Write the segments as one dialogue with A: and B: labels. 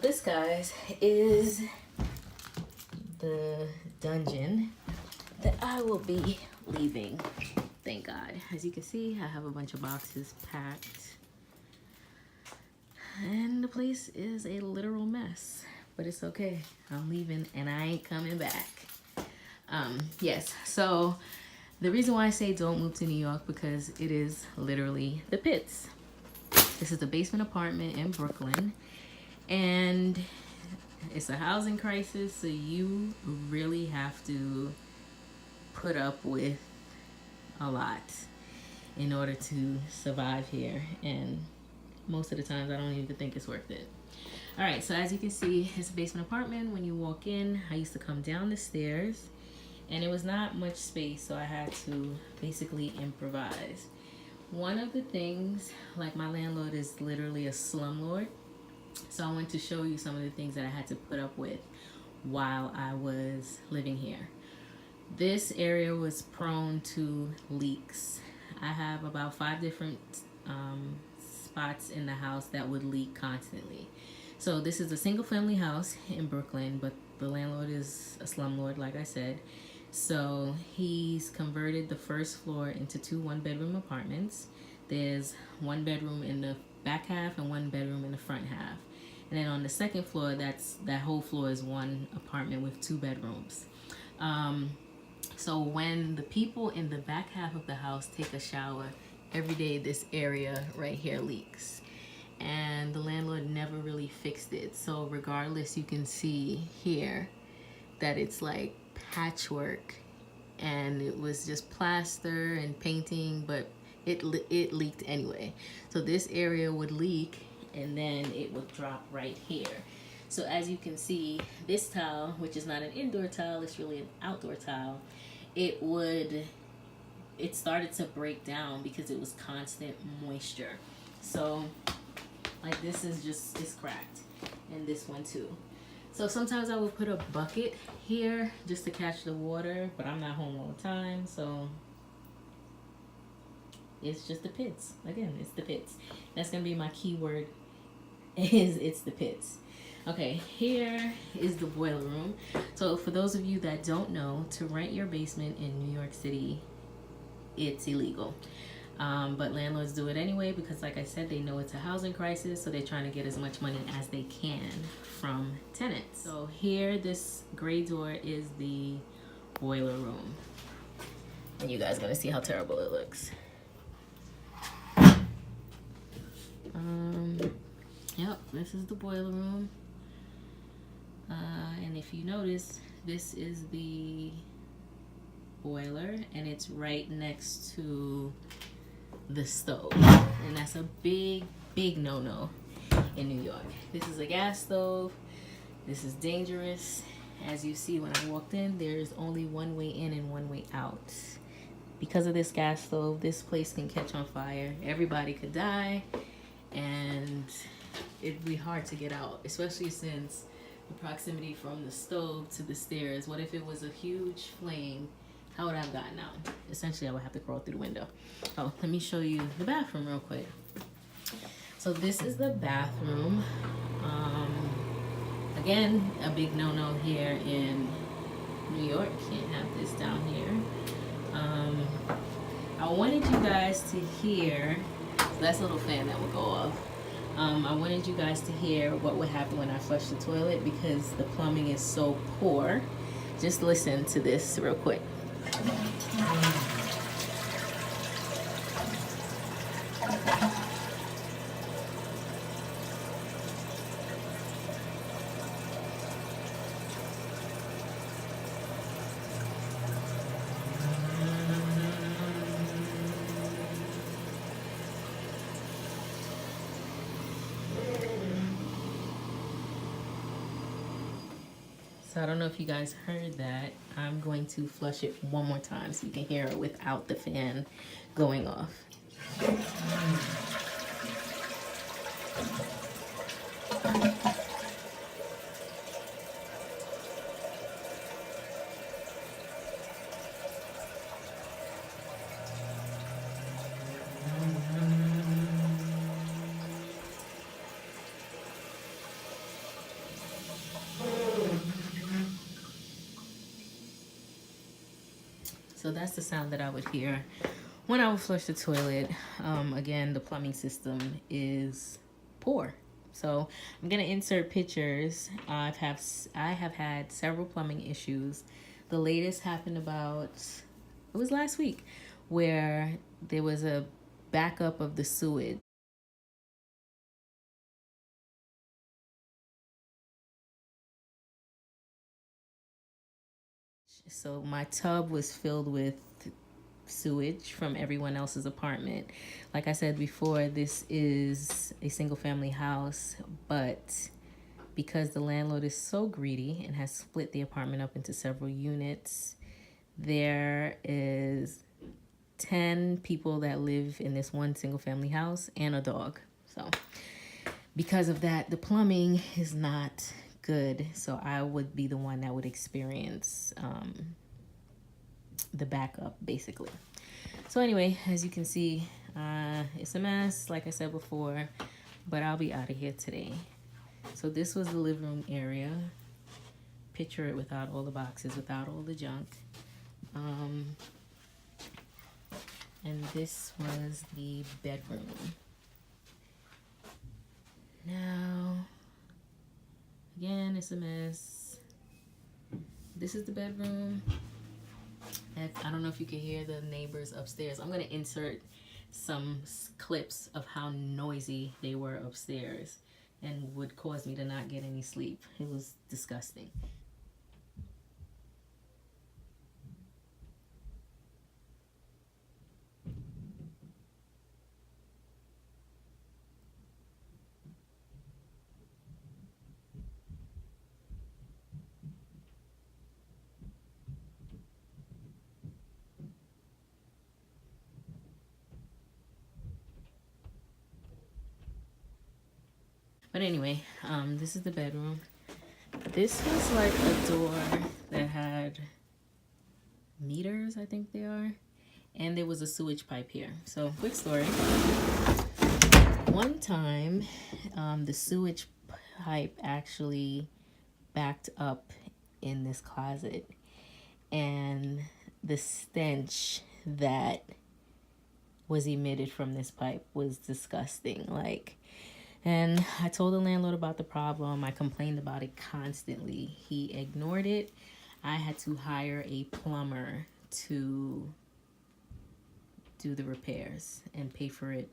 A: this, guys, is the dungeon that I will be leaving. Thank God. As you can see, I have a bunch of boxes packed. And the place is a literal mess. But it's okay. I'm leaving and I ain't coming back. Yes, so the reason why I say don't move to New York, because it is literally the pits. This is the basement apartment in Brooklyn. And it's a housing crisis, so you really have to put up with a lot in order to survive here, and most of the times I don't even think it's worth it. All right, so as you can see, it's a basement apartment. When you walk in, I used to come down the stairs and it was not much space, so I had to basically improvise. One of the things, like, my landlord is literally a slumlord, so I want to show you some of the things that I had to put up with while I was living here. This area was prone to leaks. I have about 5 different spots in the house that would leak constantly. So this is a single family house in Brooklyn, but the landlord is a slumlord, like I said. So he's converted the first floor into 2 one-bedroom apartments. There's 1 bedroom in the back half and 1 bedroom in the front half. And then on the second floor, that whole floor is 1 apartment with 2 bedrooms. So when the people in the back half of the house take a shower, every day this area right here leaks. And the landlord never really fixed it. So regardless, you can see here that it's like patchwork, and it was just plaster and painting, but it leaked anyway. So this area would leak and then it would drop right here. So as you can see, this tile, which is not an indoor tile, it's really an outdoor tile, it started to break down because it was constant moisture. So like this is just, it's cracked, and this one too. So sometimes I would put a bucket here just to catch the water, but I'm not home all the time, so it's just the pits. Again, it's the pits. That's gonna be my keyword, is it's the pits. Okay, here is the boiler room. So for those of you that don't know, to rent your basement in New York City, it's illegal. But landlords do it anyway because, like I said, they know it's a housing crisis, so they're trying to get as much money as they can from tenants. So here, this gray door is the boiler room. And you guys are gonna see how terrible it looks. Yep, this is the boiler room. And if you notice, this is the boiler, and it's right next to the stove, and that's a big no-no in New York. This is a gas stove. This is dangerous. As you see, when I walked in, there's only one way in and one way out. Because of this gas stove, this place can catch on fire. Everybody could die, and it'd be hard to get out, especially since the proximity from the stove to the stairs. What if it was a huge flame? How would I have gotten out? Essentially, I would have to crawl through the window. Oh, let me show you the bathroom real quick. So this is the bathroom. Again, a big no-no here in New York. Can't have this down here. I wanted you guys to hear, that's a little fan that would go off. I wanted you guys to hear what would happen when I flush the toilet because the plumbing is so poor. Just listen to this real quick. So I don't know if you guys heard that. I'm going to flush it one more time so you can hear it without the fan going off. So that's the sound that I would hear when I would flush the toilet. Again, the plumbing system is poor. So I'm gonna insert pictures. I have had several plumbing issues. The latest happened it was last week, where there was a backup of the sewage. So my tub was filled with sewage from everyone else's apartment. Like I said before, this is a single family house, but because the landlord is so greedy and has split the apartment up into several units, there is 10 people that live in this one single family house and a dog. So because of that, the plumbing is not good. So I would be the one that would experience the backup, basically. So anyway, as you can see, it's a mess, like I said before, but I'll be out of here today. So this was the living room area. Picture it without all the boxes, without all the junk. And this was the bedroom. Now, again, it's a mess. This is the bedroom. I don't know if you can hear the neighbors upstairs. I'm gonna insert some clips of how noisy they were upstairs and would cause me to not get any sleep. It was disgusting. But anyway, this is the bedroom. This was like a door that had meters, I think they are. And there was a sewage pipe here. So, quick story. One time, the sewage pipe actually backed up in this closet. And the stench that was emitted from this pipe was disgusting. And I told the landlord about the problem. I complained about it constantly. He ignored it. I had to hire a plumber to do the repairs and pay for it.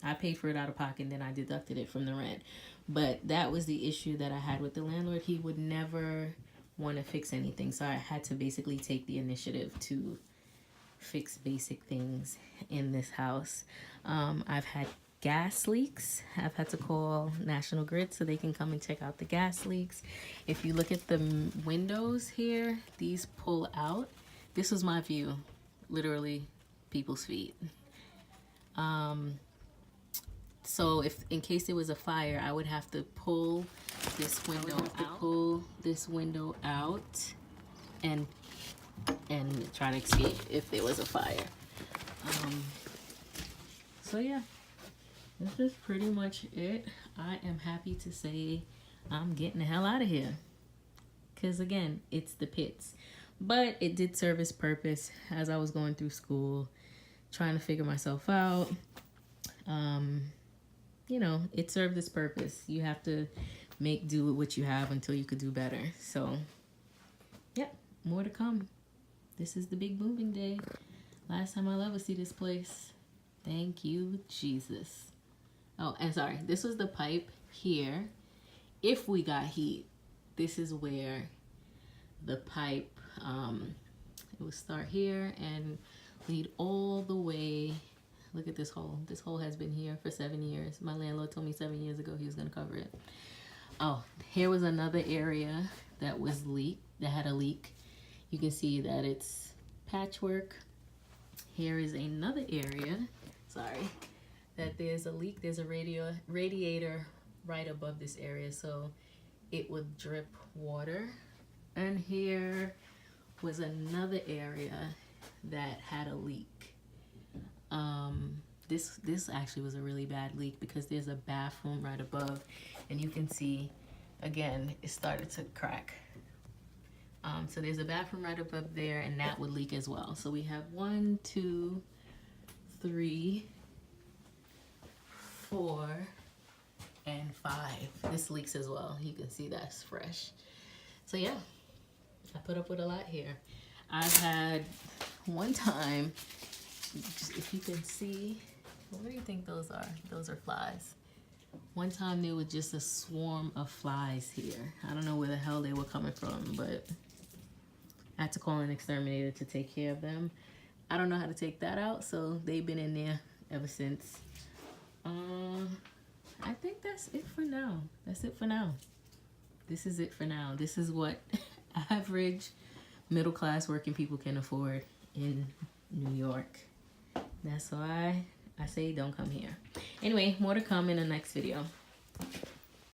A: I paid for it out of pocket and then I deducted it from the rent. But that was the issue that I had with the landlord. He would never want to fix anything. So I had to basically take the initiative to fix basic things in this house. I've had gas leaks. I've had to call National Grid so they can come and check out the gas leaks. If you look at the windows here, these pull out. This was my view, literally people's feet. So if in case there was a fire, I would have to pull this window out and try to escape if there was a fire. So yeah. This is pretty much it. I am happy to say I'm getting the hell out of here. Because again, it's the pits. But it did serve its purpose as I was going through school, trying to figure myself out. You know, it served its purpose. You have to make do with what you have until you could do better. So, yeah, more to come. This is the big moving day. Last time I'll ever see this place. Thank you, Jesus. Oh, and sorry, this was the pipe here. If we got heat, this is where the pipe, it would start here and lead all the way. Look at this hole. This hole has been here for 7 years. My landlord told me 7 years ago he was gonna cover it. Oh, here was another area that had a leak. You can see that it's patchwork. Here is another area, sorry, that there's a leak. There's a radiator right above this area, so it would drip water. And here was another area that had a leak. This actually was a really bad leak because there's a bathroom right above, and you can see again it started to crack. So there's a bathroom right up there, and that would leak as well. So we have 1, 2, 3, 4, and 5. This leaks as well. You can see that's fresh. So yeah, I put up with a lot here. I've had one time, if you can see, what do you think those are? Those are flies. One time there was just a swarm of flies here. I don't know where the hell they were coming from, but I had to call an exterminator to take care of them. I don't know how to take that out, so they've been in there ever since. I think that's it for now. That's it for now. This is it for now. This is what average middle-class working people can afford in New York. That's why I say don't come here. Anyway, more to come in the next video.